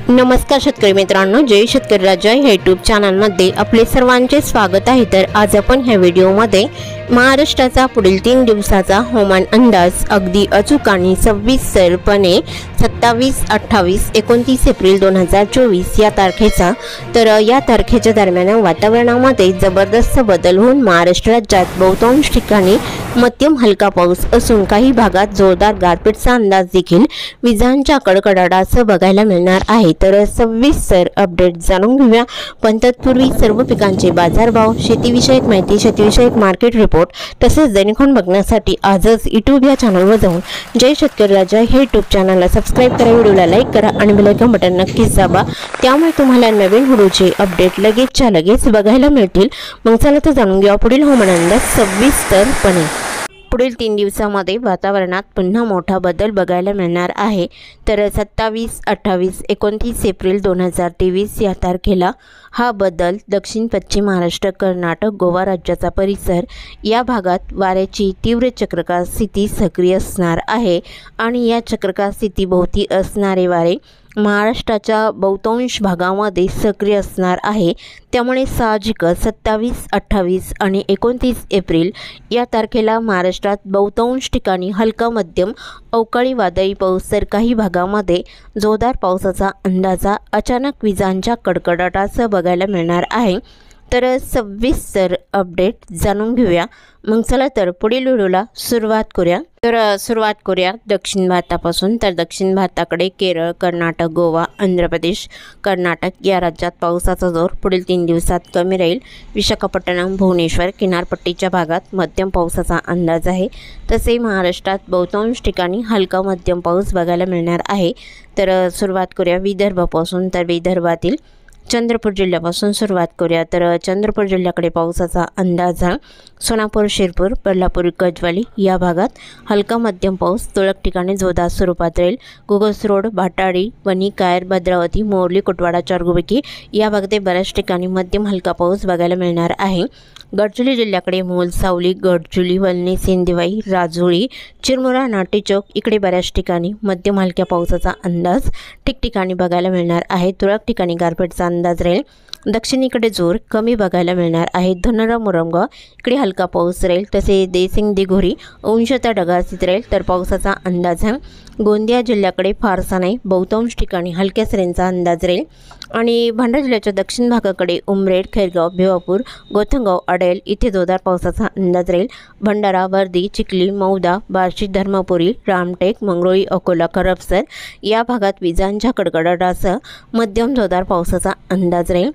नमस्कार शेतकरी मित्रांनो, जय शेतकरी राजा या यूट्यूब चॅनलमध्ये आपले सर्वांचे स्वागत आहे। तर आज आपण ह्या व्हिडिओमध्ये महाराष्ट्राचा पुढील 3 दिवसाचा हवामान अंदाज अगदी अचूक आणि सविस्तरपणे 27, 28, 29 एप्रिल 2024 या तारखेचा तर या तारखेच्या दरम्यान वातावरणामध्ये जबरदस्त बदल होऊन महाराष्ट्र राज्यात बहुतांश ठिकाणी मध्यम हलका पाऊस असून काही भागात जोरदार गारपीटचा अंदाज देखील विजांच्या कडकडाटासह बघायला मिळणार आहे। तर सविस्तर अपडेट जाणून घेऊया। पण तत्पूर्वी सर्व पिकांचे बाजारभाव, शेतीविषयक माहिती, शेतीविषयक मार्केट रिपोर्ट तसेच दैनिकन बघण्यासाठी आजच यूट्यूब या चॅनलवर जाऊन जय शेतकरी राजा हे यूट्यूब चॅनलला सबस्क्राइब करा, व्हिडिओला लाईक करा आणि बेल आयकॉन बटन नक्कीच दाबा। त्यामुळे तुम्हाला नवीन व्हिडिओचे अपडेट लगेचच्या लगेच बघायला मिळतील। मग चला तर जाणून घेऊया पुढील हवामान अंदाज सविस्तरपणे। पुढील 3 दिवसांमध्ये वातावरणात पुन्हा मोठा बदल बघायला मिळणार आहे। तर 27, 28, 29 एप्रिल 2023 या तारखेला हा बदल दक्षिण पश्चिम महाराष्ट्र, कर्नाटक, गोवा राज्याचा परिसर या भागात वाऱ्याची तीव्र चक्रवात स्थिती सक्रिय असणार आहे आणि या चक्रवात स्थितीभोवती असणारे वारे महाराष्ट्राच्या बहुतांश भागामध्ये सक्रिय असणार आहे। त्यामुळे साहजिकच 27, 28 आणि 29 एप्रिल या तारखेला महाराष्ट्रात बहुतांश ठिकाणी हलका मध्यम अवकाळी वादळी पाऊस तर काही भागामध्ये जोरदार पावसाचा अंदाजा अचानक विजांच्या कडकडाटासह बघायला मिळणार आहे। तर सविस्तर अपडेट जाणून घेऊया। मग चला तर पुढील व्हिडिओला सुरुवात करूया। तर सुरुवात करूया दक्षिण भारतापासून। तर दक्षिण भारताकडे केरळ, कर्नाटक, गोवा, आंध्र प्रदेश, कर्नाटक या राज्यात पावसाचा जोर पुढील 3 दिवसात कमी राहील। विशाखापट्टणम, भुवनेश्वर किनारपट्टीच्या भागात मध्यम पावसाचा अंदाज आहे। तसे महाराष्ट्रात बहुतांश ठिकाणी हलका मध्यम पाऊस बघायला मिळणार आहे। तर सुरुवात करूया विदर्भापासून। तर विदर्भातील चंद्रपूर जिल्ह्यापासून सुरुवात करूया। तर चंद्रपूर जिल्ह्याकडे पावसाचा अंदाज हा सोनापूर, शिरपूर, बल्लापूर, गजवाली या भागात हलका मध्यम पाऊस तुरळक ठिकाणी जोरदार स्वरूपात राहील। घोगस रोड, भाटाडी, वणी, कायर, भद्रावती, मोरली, कुटवाडा, चारगुबेकी या भागात बऱ्याच ठिकाणी मध्यम हलका पाऊस बघायला मिळणार आहे। गडचिरोली जिल्ह्याकडे मोल, सावली, गडचिरोली, वलणी, सिंदेवाई, राजुरी, चिरमुरा, नाटेचौक इकडे बऱ्याच ठिकाणी मध्यम हलक्या पावसाचा अंदाज ठिकठिकाणी बघायला मिळणार आहे। तुरळक ठिकाणी गारपीटचा अंदाज राहील। दक्षिणेकडे जोर कमी बघायला मिळणार आहे। धनोरा, मुरमगाव इकडे हलका पाऊस राहील। तसे देसिंग, दिघोरी अंशतः ढगाळ स्थिती राहील। तर पावसाचा अंदाज हा गोंदिया जिल्ह्याकडे फारसा नाही, बहुतांश ठिकाणी हलक्या सरींचा अंदाज राहील। आणि भंडारा जिल्ह्याच्या दक्षिण भागाकडे उमरेड, खैरगाव, भिवापूर, गोथंगाव, अडेल इथे जोरदार पावसाचा अंदाज राहील। भंडारा, वर्दी, चिखली, मौदा, बार्शी, धर्मपुरी, रामटेक, मंगळोळी, अकोला, करपसर या भागात विजांच्या कडकडाटासह मध्यम जोरदार पावसाचा अंदाज राहील।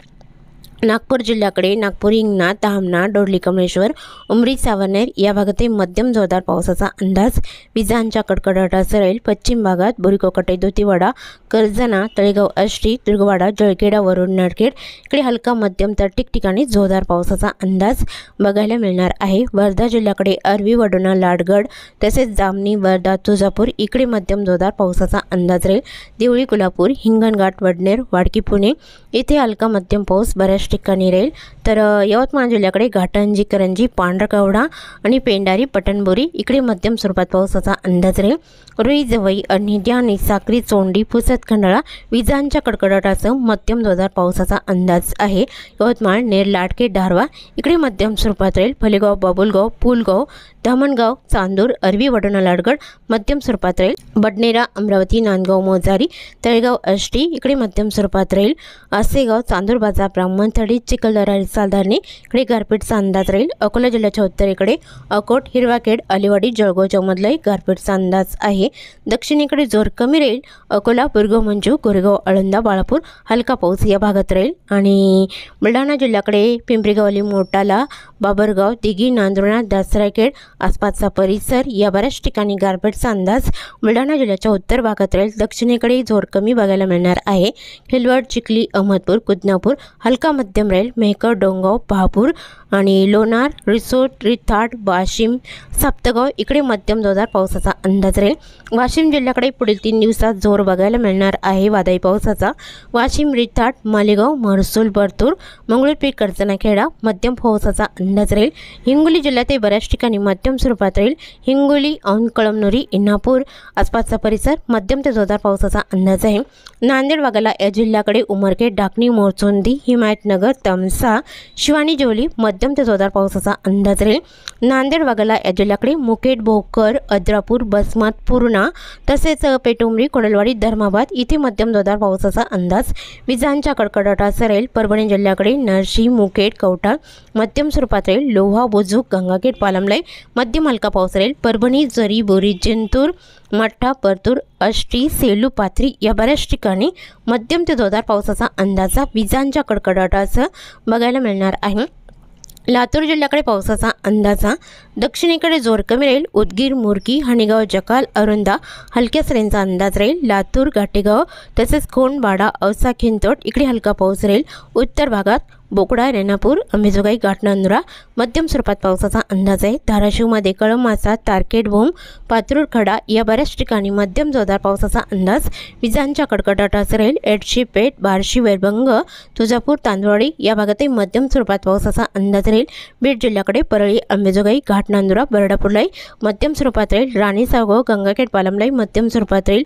नागपूर जिल्ह्याकडे नागपूर, हिंगणा, तामना, डोरली, कमळेश्वर, उमरी, सावनेर या भागात मध्यम जोरदार पावसाचा अंदाज विजांच्या कडकडाटासह राहील। पश्चिम भागात बोरीकोकटे, दोतीवाडा, करजना, तळेगाव, आष्टी, दुर्गवाडा, जळखेडा, वरुड, नरखेड इकडे हलका मध्यम तर ठिकठिकाणी जोरदार पावसाचा अंदाज बघायला मिळणार आहे। वर्धा जिल्ह्याकडे अरवी, वडोणा, लाडगड तसेच जामनी, वर्धा, तुळजापूर इकडे मध्यम जोरदार पावसाचा अंदाज राहील। देवळी, कोल्हापूर, हिंगणघाट, वडनेर, वाडकी, पुणे इथे हलका मध्यम पाऊस बऱ्याच ठिकाणी राहील। तर यवतमाळ जिल्ह्याकडे घाटंजी, करंजी, पांढरकवडा आणि पेंडारी, पटणबोरी इकडे मध्यम स्वरूपात पावसाचा अंदाज राहील। रुई, जवई, अनिद्या आणि साक्री, चोंडी, पुसद, खंडाळा विजांच्या कडकडाटासह मध्यम जोरदार पावसाचा अंदाज आहे। यवतमाळ, नेर, लाडके, दारवा इकडे मध्यम स्वरूपात राहील। फलेगाव, बाबुलगाव, पुलगाव, धामणगाव, चांदूर, अरवी, वडोणा, लाडगड मध्यम स्वरूपात राहील। बडनेरा, अमरावती, नांदगाव, मोजारी, तळेगाव, आष्टी इकडे मध्यम स्वरूपात राहील। आसेगाव, चांदूर बाजार, ब्राह्मणथडी, चिखलदरा, सालधारणी इकडे गारपीटचा अंदाज राहील। अकोला जिल्ह्याच्या उत्तरेकडे अकोट, हिरवाखेड, अलिवाडी, जळगाव, चौमदलाई गारपीटचा अंदाज आहे। दक्षिणेकडे जोर कमी राहील। अकोला, बुरगाव, मंजू, गोरेगाव, आळंदा, बाळापूर हलका पाऊस या भागात राहील। आणि बुलढाणा जिल्ह्याकडे पिंपरीगावली, मोटाला, बाबरगाव, दिघी, नांदुर्णा, दासराखेड आसपासचा परिसर या बऱ्याच ठिकाणी गारपीटचा अंदाज बुलढाणा जिल्ह्याच्या उत्तर भागात राहील। दक्षिणेकडे जोर कमी बघायला मिळणार आहे। खिलवड, चिखली, अहमदपूर, कुदनापूर हलका मध्यम राहील मेहकर, डोंगाव, बहापूर आणि लोणार, रिसोड, रिथाड, वाशिम, सप्तगाव इकडे मध्यम जोरदार पावसाचा अंदाज राहील। वाशिम जिल्ह्याकडे पुढील 3 दिवसात जोर बघायला मिळणार आहे वादळी पावसाचा। वाशिम, रिथाड, मालेगाव, महसूल, बरतूर, मंगळूरपीर, करचनाखेडा मध्यम पावसाचा अंदाज राहील। हिंगोली जिल्ह्यात बऱ्याच ठिकाणी मध्यम स्वरूपात राहील। हिंगोली, औंध, कळमनुरी, इंदापूर आसपासचा परिसर मध्यम ते जोरदार पावसाचा अंदाज आहे। नांदेड वाघाला या जिल्ह्याकडे उमरखेड, डाकणी, मोरचोंदी, हिमायतनगर, तमसा, शिवानी, जोली मध्यम ते जोरदार पावसाचा अंदाज राहील। नांदेड वाघाला या जिल्ह्याकडे मुखेड, भोकर, अद्रापूर, बसमत, पूर्णा तसेच पेटुंबरी, कोडलवाडी, धर्माबाद इथे मध्यम जोरदार पावसाचा अंदाज। विजांच्या कडकडाटासह राहील। परभणी जिल्ह्याकडे नरशी, मुखेड, कवठा मध्यम स्वरूपात राहील। लोहा, बुजुक, गंगाखेड, पालमलाई मध्यम हलका पाऊस राहील। परभणी, जरी, बोरी, जिंतूर, मठ्ठा, परतूर, आष्टी, सेलू, पाथरी या बऱ्याच ठिकाणी मध्यम ते जोरदार पावसाचा अंदाजा विजांच्या कडकडाटासह बघायला मिळणार आहे। लातूर जिल्ह्याकडे पावसाचा अंदाजा दक्षिणेकडे जोर कमी राहील। उदगीर, मुरकी, हणेगाव, जकाल, अरुंदा हलक्या सरींचा अंदाज राहील। लातूर, घाटेगाव तसेच खोंडबाडा, औसा, खिंतोड इकडे हलका पाऊस राहील। उत्तर भागात बोकडा, रेणापूर, अंबेजोगाई, घाटनांदुरा मध्यम स्वरूपात पावसाचा अंदाज आहे। धाराशिवमध्ये कळमासा, तारकेड, भूम, पात्रूर, खडा या बऱ्याच ठिकाणी मध्यम जोरदार पावसाचा अंदाज विजांच्या कडकडाटासह राहील। एडशी, पेठ, बार्शी, वैरभंग, तुळजापूर, तांदवाडी या भागातही मध्यम स्वरूपात पावसाचा अंदाज राहील। बीड जिल्ह्याकडे परळी, अंबेजोगाई, घाटनांदुरा, बरडापुरलाई मध्यम स्वरूपात राहील। राणी, सावगाव, गंगाखेड, पालमलाई मध्यम स्वरूपात राहील।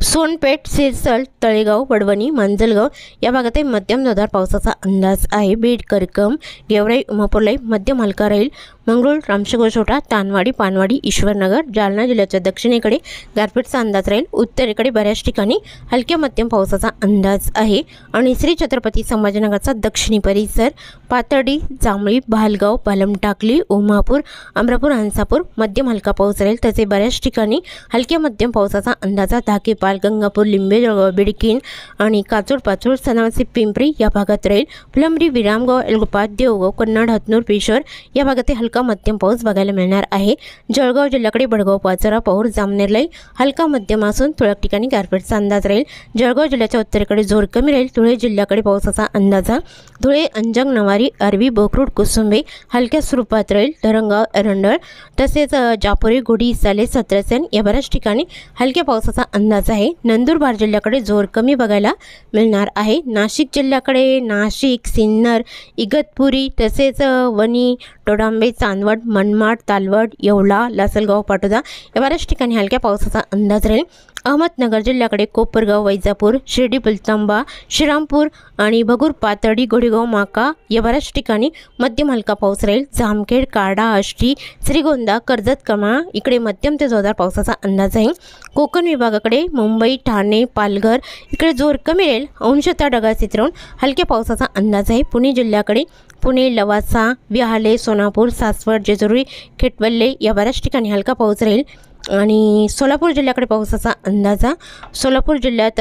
सोनपेठ, सिरसल, तळेगाव, वडवणी, मांजलगाव या भागातही मध्यम जोरदार पावसाचा अंदाज आहे। बीड, करकम, गेवराई, उमापूरलाई मध्यम हलका राहील। मंगरूळ, रामशेगोछोटा, तानवाडी, पानवाडी, ईश्वरनगर, जालना जिल्ह्याच्या दक्षिणेकडे गारपीटचा अंदाज राहील। उत्तरेकडे बऱ्याच ठिकाणी हलक्या मध्यम पावसाचा अंदाज आहे। आणि श्री छत्रपती संभाजीनगरचा दक्षिणी परिसर पातर्डी, जांभळी, भालगाव, पालम, टाकली, उमापूर, अमरापूर, हंसापूर मध्यम हलका पाऊस राहील। तसे बऱ्याच ठिकाणी हलक्या मध्यम पावसाचा अंदाजा धाकेपाल, गंगापूर, लिंबे, जळगाव, बिडकीन आणि काचोड, पाचोड, सनावसी, पिंपरी या भागात राहील। फुलंब्री, विरामगाव, एलगोपात, देवगाव, कन्नड, हतनूर, पेशवर या भागात हलका मध्यम पाऊस बघायला मिळणार आहे। जळगाव जिल्ह्याकडे बडगाव, पाचोरा, पौर, जामनेरलाई हलका मध्यम असून तुरळक ठिकाणी गारपीटचा अंदाज राहील। जळगाव जिल्ह्याच्या उत्तरेकडे जोर कमी राहील। धुळे जिल्ह्याकडे पावसाचा अंदाजा धुळे, अंजंग, नवारी, अरवी, बोकरूड, कुसुंबे हलक्या स्वरूपात राहील। धरणगाव, एरंडळ तसेच जापोरी, गुढी, साले, सत्रसेन या बऱ्याच ठिकाणी हलक्या पावसाचा अंदाज आहे। नंदुरबार जिल्ह्याकडे जोर कमी बघायला मिळणार आहे। नाशिक जिल्ह्याकडे नाशिक, सिन्नर, इगतपुरी तसेच वणी, टोडांबे, चांदवड, मनमाड, तालवड, येवला, लासलगाव, पाटोदा या बऱ्याच ठिकाणी हलक्या पावसाचा अंदाज राहील। अहमदनगर जिल्ह्याकडे कोपरगाव, वैजापूर, शिर्डी, पुलतांबा, श्रीरामपूर आणि भगूर, पातर्डी, गोडेगाव, माका या बऱ्याच ठिकाणी मध्यम हलका पाऊस राहील। जामखेड, कारडा, आष्टी, श्रीगोंदा, कर्जत, कमाळ इकडे मध्यम ते जोरदार पावसाचा अंदाज आहे। कोकण विभागाकडे मुंबई, ठाणे, पालघर इकडे जोर कमी राहील। अंशतः ढगाळ चित्रण हलक्या पावसाचा अंदाज आहे। पुणे जिल्ह्याकडे पुणे, लवासा, विहाले, सोनापूर, सासवड, जेजुरी, खेटवल्ले या बऱ्याच ठिकाणी हलका पाऊस राहील। आणि सोलापूर जिल्ह्याकडे पावसाचा अंदाजा सोलापूर जिल्ह्यात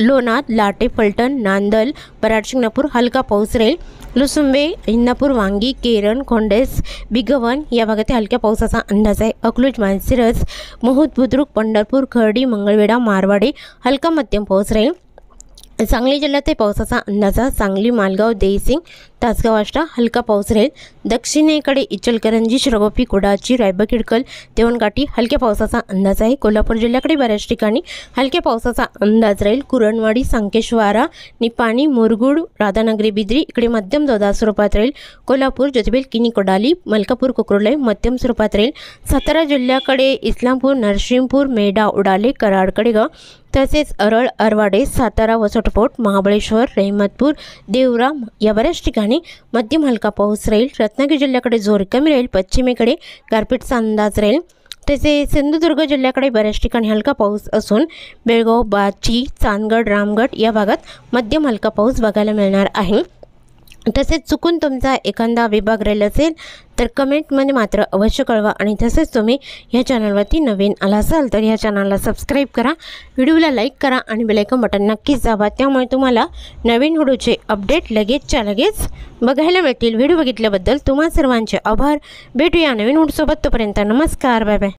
लोणार, लाटे, फलटण, नांदल, बराड, शिंगणापूर हलका पाऊस राहील। लुसुंबे, इंदापूर, वांगी, केरन, खोंडेस, बिगवन या भागात हलक्या पावसाचा अंदाज आहे। अकलूज, मानसिरस, मोहोद, बुद्रुक, पंढरपूर, खर्डी, मंगळवेढा, मारवाडी हलका मध्यम पाऊस राहील। सांगली जिल्ह्यात पावसाचा अंदाजा सांगली, मालगाव, देईसिंग, तासगाव, आष्टा हलका पाऊस राहील। दक्षिणेकडे इचलकरंजी, शिरगोपी, कुडाची, रायबा, खिडकल, देवणघाटी हलक्या पावसाचा अंदाज आहे। कोल्हापूर जिल्ह्याकडे बऱ्याच ठिकाणी हलक्या पावसाचा अंदाज राहील। कुरणवाडी, संकेश्वारा, निपाणी, मुरगुड, राधानगरी, बिद्री इकडे मध्यम जोरदार स्वरूपात राहील। कोल्हापूर, ज्योतिबेल, किनी, कोडाली, मलकापूर, कुकुर्लाई मध्यम स्वरूपात राहील। सातारा जिल्ह्याकडे इस्लामपूर, नरसिंहपूर, मेढा, उडाले, कराड, कडेगाव तसेच अरळ, अरवाडे, सातारा, वसटपोट, महाबळेश्वर, रहमतपूर, देवरा या बऱ्याच ठिकाणी मध्यम हलका पाऊस राहील। रत्नागिरी जिल्ह्याकडे जोर कमी राहील। पश्चिमेकडे गारपीटचा अंदाज राहील। तसेच सिंधुदुर्ग जिल्ह्याकडे बऱ्याच ठिकाणी हलका पाऊस असून बेळगाव, बाची, चांदगड, रामगड या भागात मध्यम हलका पाऊस बघायला मिळणार आहे। तसेच चुकून तुमचा एखादा विभाग राहिला असेल तर कमेंटमध्ये मात्र अवश्य कळवा। आणि तसेच तुम्ही ह्या चॅनलवरती नवीन आला असाल तर ह्या चॅनलला सबस्क्राईब करा, व्हिडिओला लाईक करा आणि बेल आयकॉन बटन नक्कीच दाबा। त्यामुळे तुम्हाला नवीन व्हिडिओचे अपडेट लगेचच्या लगेच बघायला मिळतील। व्हिडिओ बघितल्याबद्दल तुम्हा सर्वांचे आभार। भेटूया नवीन व्हिडिओसोबत, तोपर्यंत नमस्कार, बाय बाय।